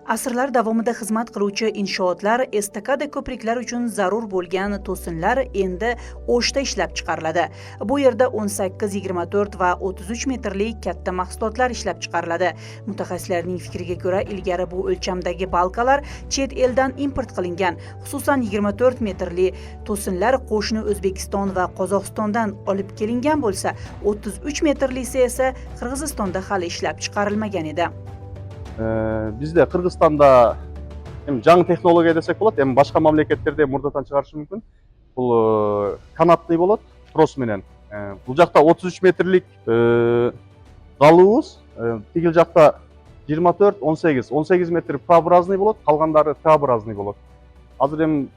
Asrlar davomida xizmat qiluvchi inshootlar, estakada ko'priklar uchun zarur bo'lgan to'sinlar endi O'shda ishlab chiqariladi. Bu yerda 18, 24 va 33 metrli katta mahsulotlar ishlab chiqariladi. Mutaxassislarning fikriga ko'ra, ilgari bu o'lchamdagi balkalar chet eldan import qilingan. Xususan 24 metrli to'sinlar qo'shni O'zbekiston va Qozog'istondan olib kelingan bo'lsa, 33 metrlisi esa Qirg'izistonda hali ishlab chiqarilmagan edi. Bizde Kırgızstan'da hem жаңы технология desek болады, hem başka mamleketlerде murdadan çıkarışı mümkün. Bu kanatlı болады, tros menen. Bu жақта 33 metrlik қалуыз, тигил жақта 24, 18. 18 метр П-образный болады, қалғандары Т-образный болады. Азыр hem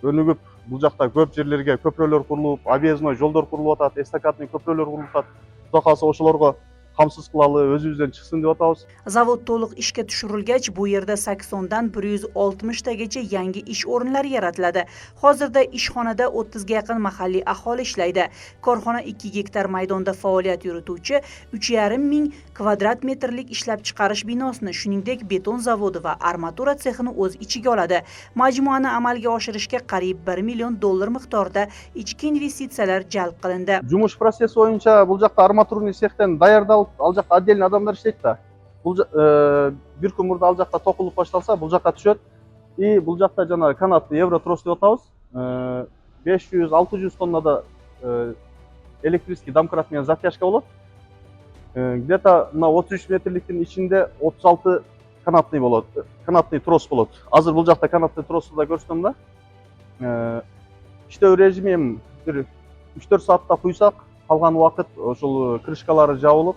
өнігіп, бұл жақта көп жерлерге көпірөлер құрылып, объездной жолдар құрылып атат, эстакадный көпірөлер құрылып атат. Құда қалса ошолорго qamsiz qilali, o'zimizdan chiqsin deb atamiz. Zavod to'liq ishga tushirilgach, bu yerda 80 dan 160 tagacha yangi ish o'rinlari yaratiladi. Hozirda ishxonada 30 ga yaqin mahalliy aholi ishlaydi. Korxona 2 gektar maydonda faoliyat yurituvchi 3,5 ming kvadrat metrlik ishlab chiqarish binosini, shuningdek beton zavodi va armatura sexini o'z ichiga oladi. Majmuani amalga oshirishga qariyb $1 million miqdorida ichki investitsiyalar jalb qilindi. Jumush prosesi bo'yicha bu yoqda armaturniy sexdan dayardalib, al жақта отдельно адамдар иштейт да. Бул бир күн мурда ал жақта токулуп башталса, бул жаққа түшөт. И бул жақта жана канатты евротрос деп атабыз. 500-600 тоннада электрический домкрат менен затяжка болот. Где-то на 33 метрликтин ичинде 36 канатный болот. Канатный трос болот. Азыр бул жақта канатный тросты да көрсөтөм да. Иштөө режими 3-4 саатта куйсак, калган убакыт ошол крышкалары жабылып,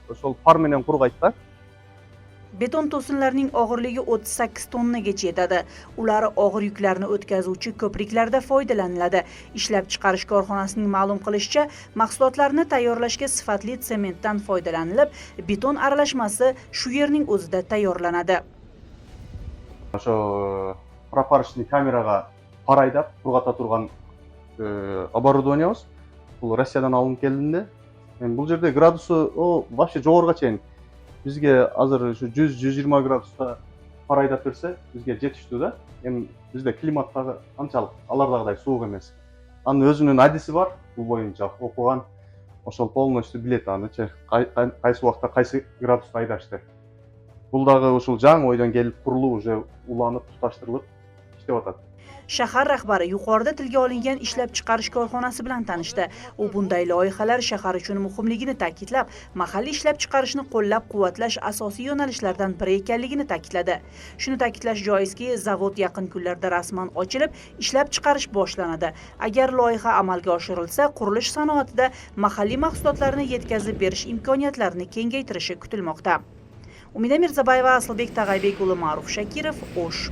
ошол пар менен кургайт да. Beton to'sinlarning og'irligi 38 tonnagacha yetadi. Ular og'ir yuklarni o'tkazuvchi ko'priklarda foydalaniladi. Ishlab chiqarish korxonasining ma'lum qilishicha, mahsulotlarni tayyorlashga sifatli sementdan foydalanilib, beton aralashmasi shu yerning o'zida tayyorlanadi. Ошо пропарочный камерага пар айдап кургата турган оборудованиябыз. Бул Россиядан алынып келдинде. Бул жерде градусу вообще жогорга чейин. Бизге азыр 100-120 градуста пар айдап берсе, бизге жетиштүү да. Эми бизде климат дагы анчалык алардагыдай суук эмес. Анын өзүнүн адиси бар, бул боюнча окуган. Ошол полностью билет анычы кайсы убакта кайсы градуста айдашты. Бул дагы ушул жаңы ойдон келип курулуп, уже уланып, туташтырылып иштеп атат. Shahar rahbari yuqorida tilga olingan ishlab chiqarish korxonasi bilan tanishdi. U bunday loyihalar shahar uchun muhimligini ta'kidlab, mahalliy ishlab chiqarishni qo'llab-quvvatlash asosiy yo'nalishlardan biri ekanligini ta'kidladi. Shuni ta'kidlash joizki, zavod yaqin kunlarda rasman ochilib, ishlab chiqarish boshlanadi. Agar loyiha amalga oshirilsa, qurilish sanoatida mahalliy mahsulotlarni yetkazib berish imkoniyatlarini kengaytirishi kutilmoqda. Umida Mirzabayeva, Aslbek Tag'aybek, Ma'ruf Shakirov, O'sh.